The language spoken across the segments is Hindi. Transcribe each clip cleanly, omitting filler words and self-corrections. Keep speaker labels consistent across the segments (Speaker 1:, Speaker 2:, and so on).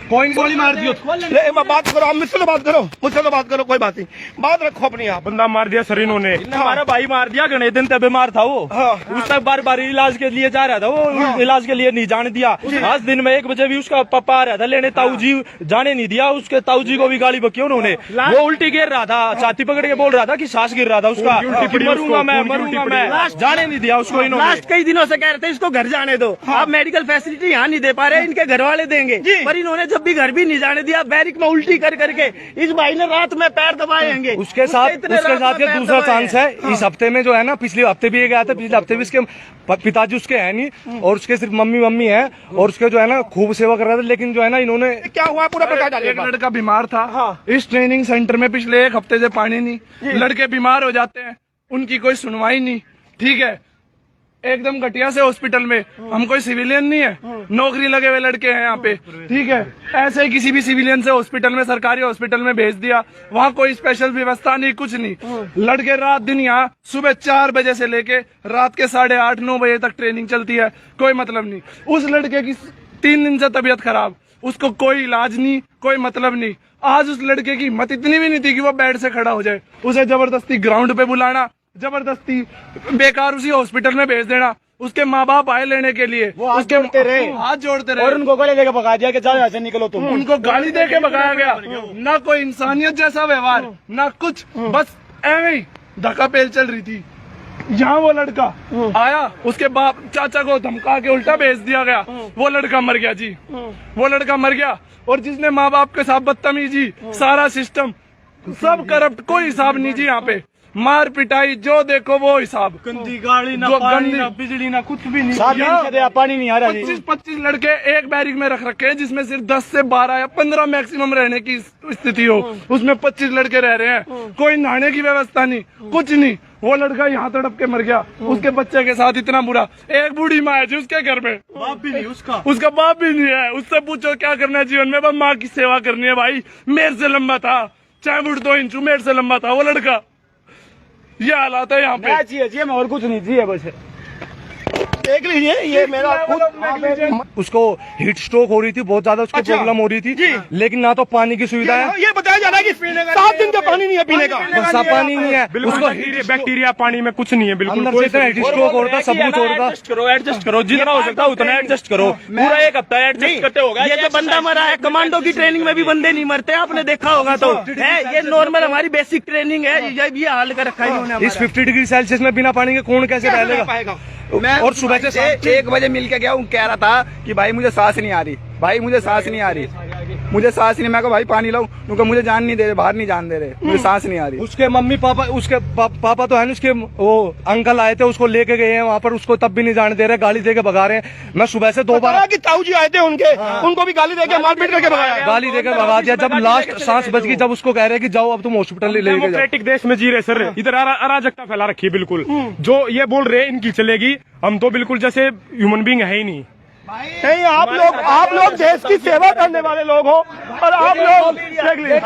Speaker 1: कोई गोली मार दियो।
Speaker 2: बात करो, आप मुझसे तो बात करो, मुझसे तो बात करो, कोई बात नहीं, बात रखो अपनी। आप
Speaker 1: बंदा मार दिया सर इन्होंने। हमारा भाई मार दिया, गणेश दिन तक बीमार था वो। उसका बार बार इलाज के लिए जा रहा था वो, इलाज के लिए नहीं जाने दिया। आज दिन में 1 बजे भी उसका पापा आ रहा था लेने, ताऊ जी जाने नहीं दिया। उसके ताऊ जी को भी गाली बकी उन्होंने। वो उल्टी गिर रहा था, छाती पकड़ के बोल रहा था कि सांस गिर रहा था उसका, मरूंगा मैं, जाने नहीं दिया उसको इन्होंने।
Speaker 3: लास्ट कई दिनों से कह रहे थे इसको घर जाने दो, आप मेडिकल फैसिलिटी यहाँ नहीं दे पा रहे, इनके घर वाले देंगे, पर इन्होंने जब भी घर भी नहीं जाने दिया। बैरिक में उल्टी कर करके इस भाई ने रात में पैर दबाएंगे।
Speaker 1: उसके साथ ये दूसरा चांस है। इस हफ्ते में जो है ना, पिछले हफ्ते भी ये गया था, पिछले हफ्ते भी इसके पिताजी उसके है नहीं और उसके सिर्फ मम्मी है, और उसके जो है ना खूब सेवा कर रहा था। लेकिन जो है ना इन्होंने
Speaker 2: क्या हुआ पूरा बता।
Speaker 4: एक लड़का बीमार था इस ट्रेनिंग सेंटर में, पिछले 1 हफ्ते से पानी नहीं। लड़के बीमार हो जाते हैं, उनकी कोई सुनवाई नहीं, ठीक है, एकदम घटिया से हॉस्पिटल में। हम कोई सिविलियन नहीं है, नौकरी लगे हुए लड़के हैं यहाँ पे, ठीक है। ऐसे ही किसी भी सिविलियन से हॉस्पिटल में, सरकारी हॉस्पिटल में भेज दिया, वहाँ कोई स्पेशल व्यवस्था नहीं, कुछ नहीं। लड़के रात दिन यहाँ सुबह 4 बजे से लेके रात के 8:30-9 बजे तक ट्रेनिंग चलती है, कोई मतलब नहीं। उस लड़के की 3 दिन से तबीयत खराब, उसको कोई इलाज नहीं, कोई मतलब नहीं। आज उस लड़के की हिम्मत इतनी भी नहीं थी कि वो बेड से खड़ा हो जाए। उसे जबरदस्ती ग्राउंड पे बुलाना, जबरदस्ती बेकार उसी हॉस्पिटल में भेज देना। उसके माँ बाप आए लेने के लिए, उसके हाथ जोड़ते रहे
Speaker 3: और उनको गाली देके भगा दिया कि जाओ यहाँ से निकलो तुम।
Speaker 4: उनको गाली देके भगाया गया। ना कोई इंसानियत जैसा व्यवहार, ना कुछ, बस ऐਵੇਂ ही धक्का पेल चल रही थी। यहाँ वो लड़का आया, उसके बाप चाचा को धमका के उल्टा भेज दिया गया। वो लड़का मर गया जी, वो लड़का मर गया। और जिसने माँ बाप के साथ बदतमीजी, सारा सिस्टम सब करप्ट, कोई हिसाब नहीं जी यहाँ पे। मार पिटाई जो देखो वो हिसाब,
Speaker 1: गंदी गाड़ी ना पानी ना बिजली ना कुछ भी नहीं,
Speaker 3: पानी नहीं आ रहा।
Speaker 4: 25 लड़के एक बैरिक में रख रखे हैं, जिसमें सिर्फ 10 से 12 या 15 मैक्सिमम रहने की स्थिति हो, उसमें 25 लड़के रह रहे हैं। कोई नहाने की व्यवस्था नहीं, कुछ नहीं। वो लड़का यहाँ तड़प के मर गया, उसके बच्चे के साथ इतना बुरा। एक बूढ़ी माँ है जी उसके घर में,
Speaker 1: बाप भी नहीं
Speaker 4: उसका बाप भी नहीं है। उससे पूछो क्या करना है जीवन में, बस माँ की सेवा करनी है। भाई मेरे से लंबा था, 4 फुट 2 इंच मेरे से लंबा था वो लड़का। ये हालात है यहाँ पे।
Speaker 3: चाहिए और कुछ नहीं चाहिए, बस
Speaker 2: देख लीजिए, ये मेरा
Speaker 1: उसको हीट स्ट्रोक हो रही थी, बहुत ज्यादा उसकी प्रॉब्लम हो रही थी। लेकिन ना तो पानी की सुविधा है,
Speaker 2: ये बताया जा रहा है कि 7 दिन का पानी नहीं है पीने का,
Speaker 1: साफ पानी नहीं है।
Speaker 5: उसको बैक्टीरिया पानी में कुछ नहीं है, बिल्कुल
Speaker 1: अंदर से इतना हीट स्ट्रोक हो रहा था, सब कुछ हो रहा था।
Speaker 5: एडजस्ट करो जितना हो सकता है उतना एडजस्ट करो। पूरा 1 हफ्ता एडजस्ट करते होगा।
Speaker 3: ये तो बंदा मरा है, कमांडो की ट्रेनिंग में भी बंदे नहीं मरते, आपने देखा होगा तो है। ये नॉर्मल हमारी बेसिक ट्रेनिंग है, ये हाल कर रखा है इन्होंने।
Speaker 1: इस 50 डिग्री सेल्सियस में बिना पानी के कौन कैसे रह लेगा। और सुबह से
Speaker 6: 1 बजे मिल के गया, वो कह रहा था कि भाई मुझे सांस नहीं आ रही, भाई मुझे सांस नहीं आ रही, मुझे सांस नहीं। मैं कहा भाई पानी लाऊं, उनको मुझे जान नहीं दे रहे, बाहर नहीं जान दे रहे, मुझे सांस नहीं आ रही।
Speaker 1: उसके मम्मी पापा, उसके पापा तो है ना, उसके वो अंकल आए थे, उसको लेके गए हैं वहाँ पर, उसको तब भी नहीं जाने दे रहे, गाली देके भगा रहे हैं। मैं सुबह से 2 बार
Speaker 2: कि ताऊ जी आए थे उनके, उनको भी गाली देके मारपीट करके भगाया,
Speaker 1: गाली देकर भगा दिया। जब लास्ट सांस बच गई, जब उसको कह रहे हैं कि जाओ अब तुम हॉस्पिटल ले जाओ।
Speaker 5: डेमोक्रेटिक देश में जी रहे सर, इधर अराजकता फैला रखी है बिल्कुल। जो ये बोल रहे हैं इनकी चलेगी, हम तो बिल्कुल जैसे ह्यूमन बींग है ही नहीं।
Speaker 2: नहीं, आप लोग देश की सेवा करने वाले लोग हो, और आप लोग देख लीजिए,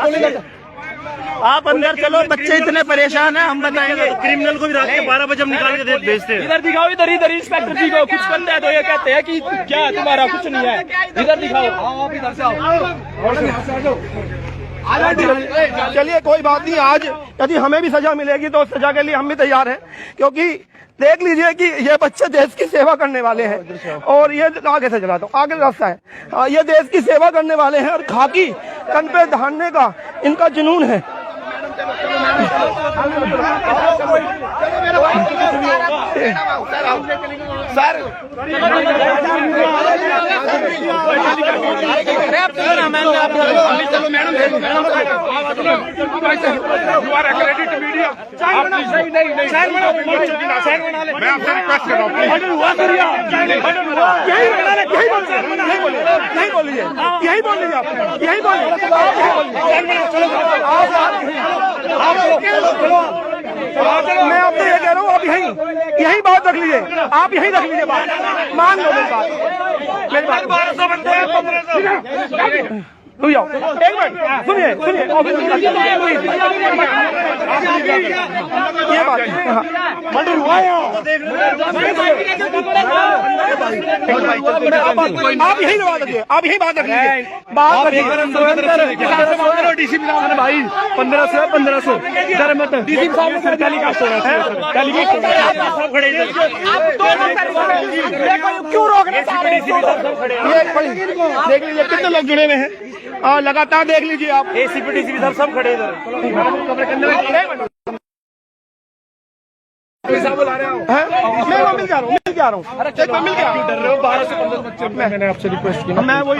Speaker 3: आप अंदर चलो, बच्चे इतने परेशान हैं, हम बताएंगे।
Speaker 1: क्रिमिनल को भी रात के 12 बजे हम निकाल के भेजते हैं।
Speaker 5: इधर दिखाओ, इधर इंस्पेक्टर जी को कुछ करते हैं तो ये कहते हैं कि क्या तुम्हारा कुछ नहीं है। इधर दिखाओ,
Speaker 1: आप इधर से आओ।
Speaker 2: चलिए कोई बात नहीं। आज यदि हमें भी सजा मिलेगी तो सजा के लिए हम भी तैयार हैं, क्योंकि देख लीजिए कि ये बच्चे देश की सेवा करने वाले हैं। और ये आगे से चलाता हूँ, आगे रास्ता है, ये देश की सेवा करने वाले हैं और खाकी तन पे धारने का इनका जुनून है। सर
Speaker 5: मैं आपसे रिक्वेस्ट कर रहा हूँ,
Speaker 2: यही बोल लीजिए, यही बोल लीजिए, आप यही बोलिए। मैं आपसे ये कह रहा हूँ, आप यही बात रख लीजिए, आप यही रख लीजिए बात, मान लो मेरी बात, रुक जाओ, एक मिनट सुनिए सुनिए, ये बात आप यही बात रखिए, आप यही बात रखिए, बात
Speaker 4: डीसीपी साहब ने भाई 1500 इधर मत डीसीपी साहब ने सरकारी कास्ट हो रहा है,
Speaker 2: क्यों रोक रहे हैं? देख लीजिए कितने लोग जुड़े हुए हैं और लगातार देख लीजिए आप,
Speaker 1: एसीपी डीसीपी साहब सब खड़े इधर।
Speaker 2: मैं वहाँ मिल जा रहा हूँ, मिल जा रहा हूँ, मैं मिल जा रहा हूँ।
Speaker 5: 12 से 15 बच्चे मैंने आपसे रिक्वेस्ट की,
Speaker 2: मैं वही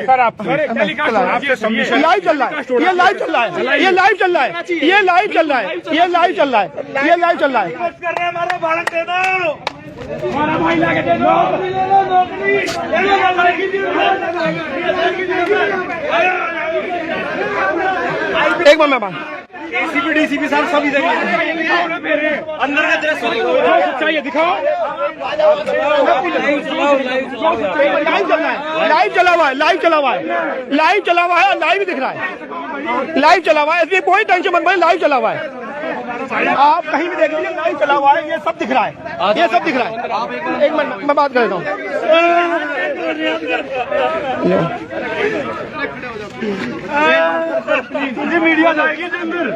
Speaker 5: सर आप
Speaker 2: लाइव चल रहा है, ये लाइव चल रहा है, ये लाइव चल रहा है, ये लाइव चल रहा है, ये लाइव चल रहा है, ये लाइव चल रहा है।
Speaker 1: हमारे बालक दे दो, हमारा भाई लाके दे दो,
Speaker 2: एक बार मैं बात,
Speaker 1: एसीपी डीसीपी साहब सब इधर अंदर का दृश्य चाहिए दिखाओ।
Speaker 2: लाइव चल रहा है, लाइव चला हुआ है, लाइव चला हुआ है, लाइव चला हुआ है, लाइव दिख रहा है, लाइव चला हुआ है, इसलिए कोई टेंशन मत भाई, लाइव चला हुआ है, आप कहीं भी देख लीजिए, लाइव चला हुआ है, ये सब दिख रहा है, ये सब दिख रहा है। एक मिनट मैं बात कर रहा हूँ,
Speaker 1: मीडिया जाएगी अंदर,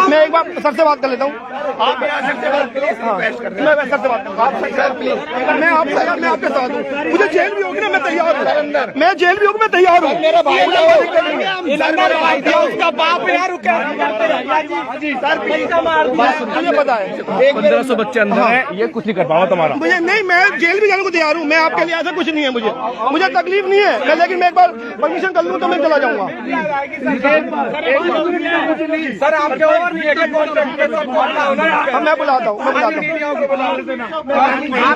Speaker 2: मैं एक बार सर से बात कर लेता हूँ, मैं सर से बात करूँ, मैं आपके साथ हूँ, मुझे जेल भी होगी ना मैं तैयार हूँ, मैं जेल भी होगी मैं तैयार हूँ, मेरा भाई
Speaker 3: उसका बाप यार
Speaker 2: मुझे पता है
Speaker 5: 1500 बच्चे अंदर हैं, ये कुछ नहीं कर पाओ तुम्हारा।
Speaker 2: मुझे नहीं, मैं जेल भी जाने को तैयार हूँ, मैं आपके लिए ऐसा कुछ नहीं है, मुझे तकलीफ नहीं है, लेकिन मैं एक बार परमिशन कर लूँ तो मैं चला जाऊंगा।
Speaker 3: सर आपके और
Speaker 2: मैं बुलाता हूँ,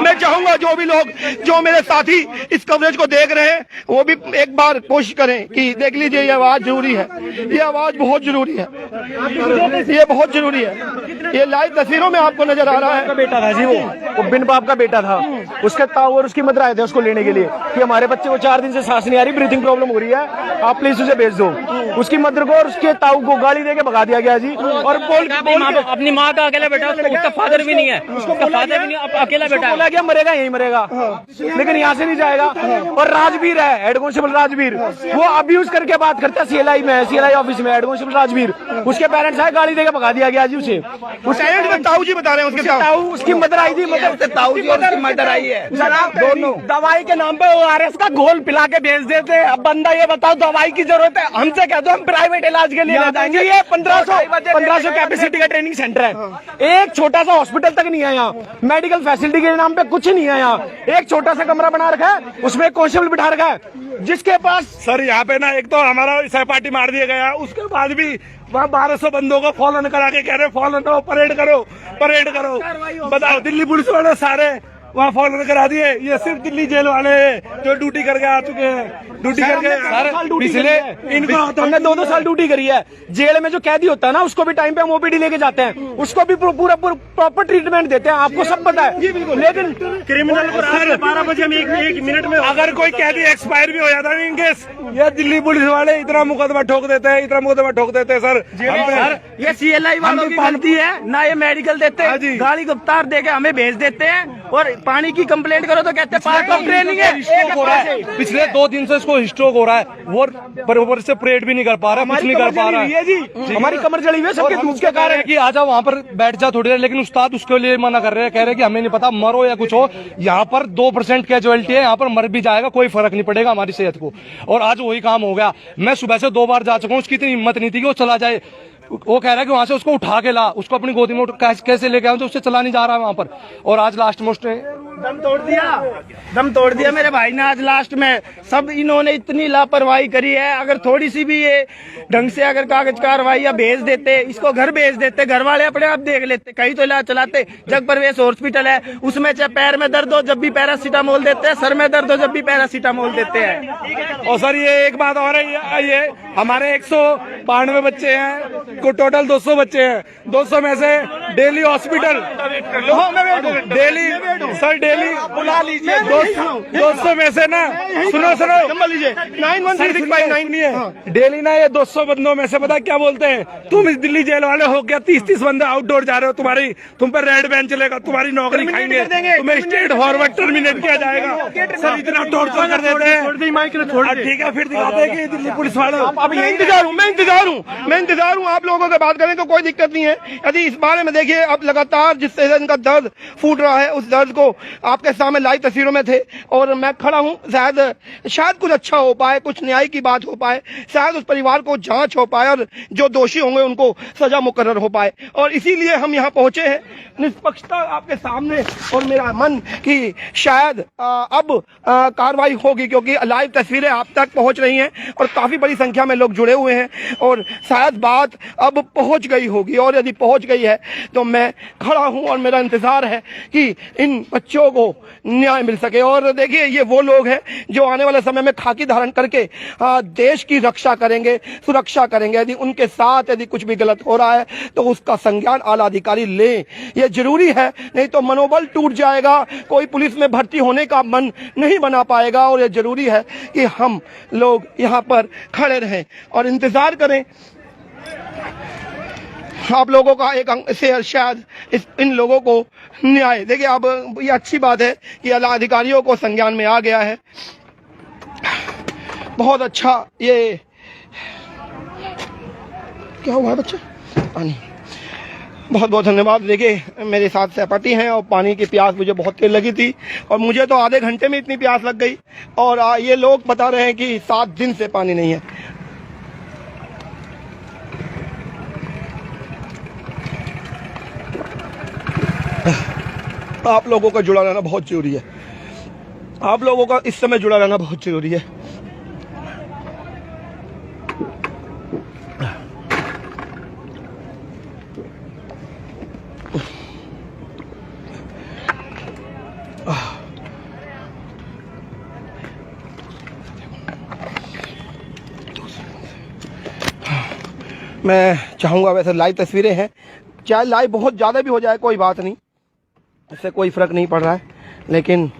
Speaker 2: मैं चाहूंगा जो भी लोग, जो मेरे साथी इस कवरेज को देख रहे हैं, वो भी एक बार कोशिश करें कि देख लीजिए, ये आवाज जरूरी है, ये आवाज बहुत जरूरी है, ये बहुत जरूरी है, ये लाइव तस्वीरों में आपको नजर आ रहा है।
Speaker 3: बेटा था जी, वो बिन बाप का बेटा था, उसके ताऊ और उसकी मदर आए थे उसको लेने के लिए कि हमारे बच्चे को 4 दिन से सांस नहीं आ रही, ब्रीथिंग प्रॉब्लम हो रही है, आप प्लीज उसे भेज दो। उसकी मदर को और उसके ताऊ को गाली देके भगा दिया गया जी, और
Speaker 7: अपनी माँ का अकेला बेटा, उसका फादर भी नहीं है, उसका फादर भी नहीं, अकेला बेटा
Speaker 3: बोला गया मरेगा यहीं मरेगा, लेकिन यहाँ से नहीं जाएगा। और राजवीर है, हेड कांस्टेबल राजवीर, वो अब्यूज करके बात करता है सीएलआई में, सीएलआई ऑफिस में, हेड कांस्टेबल राजवीर, उसके पेरेंट्स आए गाली देके भगा दिया गया जी उसे।
Speaker 2: उस ताऊ जी बता रहे हैं, उसके
Speaker 3: ताऊ, उसकी मदर आई थी,
Speaker 6: ताऊ जी और उसकी मदर आई है,
Speaker 3: दोनों दवाई के नाम पे ORS का घोल पिला के भेज देते। अब बंदा ये बताओ दवाई की जरूरत है, हमसे कह दो हम प्राइवेट इलाज के लिए ले जाएंगे। ये 1500 कैपेसिटी का ट्रेनिंग सेंटर है, एक छोटा सा हॉस्पिटल तक नहीं है यहाँ, मेडिकल फैसिलिटी के नाम पे कुछ नहीं है यहाँ, एक छोटा सा कमरा बना रखा है, उसमें कांस्टेबल बिठा रखा है, जिसके पास
Speaker 4: सर यहाँ पे ना एक तो हमारा सहपाठी मार दिया गया, उसके बाद भी वहाँ 1200 बंदों को फॉलो करा के कह रहे फॉलो करो, परेड करो। बताओ, दिल्ली पुलिस वाले सारे वहाँ फॉलो करा दिए, ये सिर्फ दिल्ली जेल वाले जो ड्यूटी करके आ चुके हैं, ड्यूटी करके
Speaker 3: पिछले इनको हमने 2-2 साल ड्यूटी करी है। जेल में जो कैदी होता है ना, उसको भी टाइम पे हम OPD लेके जाते हैं, उसको भी पूरा प्रॉपर ट्रीटमेंट देते हैं, आपको सब पता है। लेकिन
Speaker 1: क्रिमिनल को 12 बजे हम एक मिनट में,
Speaker 4: अगर कोई कैदी एक्सपायर भी हो जाता है इनकेस, ये दिल्ली पुलिस वाले इतना मुकदमा ठोक देते हैं, सर।
Speaker 3: ये CLI वालों की गलती है ना, ये मेडिकल देते
Speaker 4: हाँ
Speaker 3: हैं,
Speaker 4: जी।
Speaker 3: गाड़ी गुप्तार देके हमें भेज देते हैं, और पानी की कंप्लेंट करो तो कहते हैं पार्ट ऑफ ट्रेनिंग है।
Speaker 5: पिछले 2 दिन से इसको स्ट्रोक हो रहा है, वो बराबर से परेड भी नहीं कर पा रहा, कुछ नहीं कर पा रहा है
Speaker 3: जी, हमारी कमर जली हुई है सबके दूध के कारण।
Speaker 5: कि आ जाओ वहाँ पर बैठ जा थोड़ी देर, लेकिन उस्ताद उसके लिए मना कर रहे हैं, कह रहे हैं कि हमें नहीं पता, मरो या कुछ हो, यहाँ पर 2% कैजुअलिटी है, यहाँ पर मर भी जाएगा कोई फर्क नहीं पड़ेगा हमारी सेहत को। और आज वही काम हो गया, मैं सुबह से 2 बार जा चुका हूँ, उसकी इतनी हिम्मत नहीं थी कि वो चला जाए, वो कह रहा है कि वहां से उसको उठा के ला, उसको अपनी गोदी में कैसे लेके आऊं, तो उससे चला नहीं जा रहा है वहां पर। और आज लास्ट मोस्ट
Speaker 3: दम तोड़ दिया मेरे भाई ने आज लास्ट में। सब इन्होंने इतनी लापरवाही करी है। अगर थोड़ी सी भी ये ढंग से अगर कागज कार्रवाई भेज देते, इसको घर भेज देते, घर वाले अपने आप देख लेते, कहीं तो इलाज चलाते। जग प्रवेश हॉस्पिटल है, उसमें चाहे पैर में दर्द हो जब भी पैरासीटामोल देते हैं, सर में दर्द हो जब भी पैरासीटामोल देते हैं।
Speaker 5: और सर ये एक बात और है, ये हमारे 192 बच्चे हैं, को टोटल 200 बच्चे हैं। 200 में से daily hospital daily sir daily
Speaker 2: बुला लीजिए।
Speaker 5: 200 में से ना सुनो
Speaker 2: नंबर लीजिए 913659
Speaker 5: डेली ना ये 200 बंदों में से पता क्या बोलते हैं, तुम इस दिल्ली जेल वाले हो गया 30-30 बंदे आउटडोर जा रहे हो, तुम पर रेड बैन चलेगा, तुम्हारी नौकरी खाएंगे, तुम्हें स्टेट फॉरवर्ड टर्मिनेट किया जाएगा। सर इतना टॉर्चर कर देते हैं। ठीक है फिर दिखाते हैं कि दिल्ली पुलिस वाले।
Speaker 2: मैं इंतजार हूँ आप लोगों से बात करें तो कोई दिक्कत नहीं है। यदि इस बारे में देखिए, अब लगातार जिस तरह इनका दर्द फूट रहा है, उस दर्द को आपके सामने लाइव तस्वीरों में थे और मैं खड़ा हूँ। शायद कुछ अच्छा हो पाए, कुछ न्याय की बात हो पाए, शायद उस परिवार को जांच हो पाए और जो दोषी होंगे उनको सजा मुकर्रर हो पाए। और इसीलिए हम यहाँ पहुंचे हैं निष्पक्षता आपके सामने। और मेरा मन कि शायद अब कार्रवाई होगी, क्योंकि लाइव तस्वीरें आप तक पहुंच रही हैं और काफी बड़ी संख्या में लोग जुड़े हुए हैं और शायद बात अब पहुंच गई होगी। और यदि पहुंच गई है तो मैं खड़ा हूं और मेरा इंतजार है कि इन बच्चों को न्याय मिल सके। और देखिए, ये वो लोग हैं जो आने वाले समय में खाकी धारण करके देश की रक्षा करेंगे, सुरक्षा करेंगे। यदि उनके साथ यदि कुछ भी गलत हो रहा है तो उसका संज्ञान आला अधिकारी लें, ये जरूरी है। नहीं तो मनोबल टूट जाएगा, कोई पुलिस में भर्ती होने का मन नहीं बना पाएगा। और ये जरूरी है कि हम लोग यहाँ पर खड़े रहें और इंतजार करें आप लोगों का एक अंक से शायद इन लोगों को न्याय। देखिए, अब ये अच्छी बात है कि आला अधिकारियों को संज्ञान में आ गया है, बहुत अच्छा। ये क्या हुआ है बच्चा? पानी। बहुत बहुत धन्यवाद। देखिए, मेरे साथ सहपाठी हैं और पानी की प्यास मुझे बहुत तेज लगी थी और मुझे तो आधे घंटे में इतनी प्यास लग गई। और ये लोग बता रहे हैं कि 7 दिन से पानी नहीं है। आप लोगों का जुड़ा रहना बहुत जरूरी है। आप लोगों का इस समय जुड़ा रहना बहुत जरूरी है। मैं चाहूँगा, वैसे लाइव तस्वीरें हैं, चाहे लाइव बहुत ज़्यादा भी हो जाए कोई बात नहीं, इससे कोई फर्क नहीं पड़ रहा है, लेकिन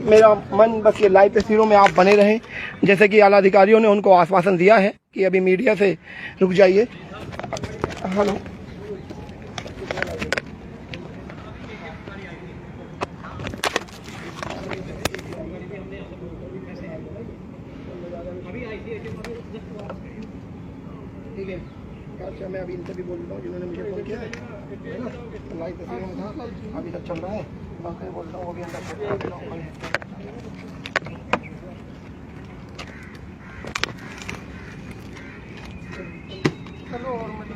Speaker 2: मेरा मन बस ये लाइव तस्वीरों में आप बने रहें, जैसे कि आला अधिकारियों ने उनको आश्वासन दिया है कि अभी मीडिया से रुक जाइए। हेलो, ठीक है, अच्छा मैं अभी इनसे भी बोल रहा हूँ जिन्होंने मुझे फोन किया है ना, लाइव तस्वीरों में था, अभी तक चल रहा है, बाकी बोल रहा हूँ अभी अंदर। चलो और मैं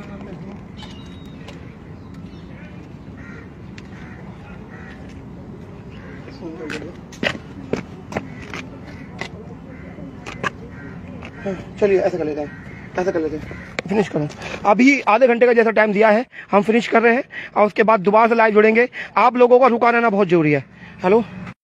Speaker 2: चलिए ऐसा कर लेते हैं, फिनिश करो। अभी आधे घंटे का जैसा टाइम दिया है, हम फिनिश कर रहे हैं और उसके बाद दोबारा से लाइव जुड़ेंगे। आप लोगों का रुका रहना बहुत जरूरी है। हेलो।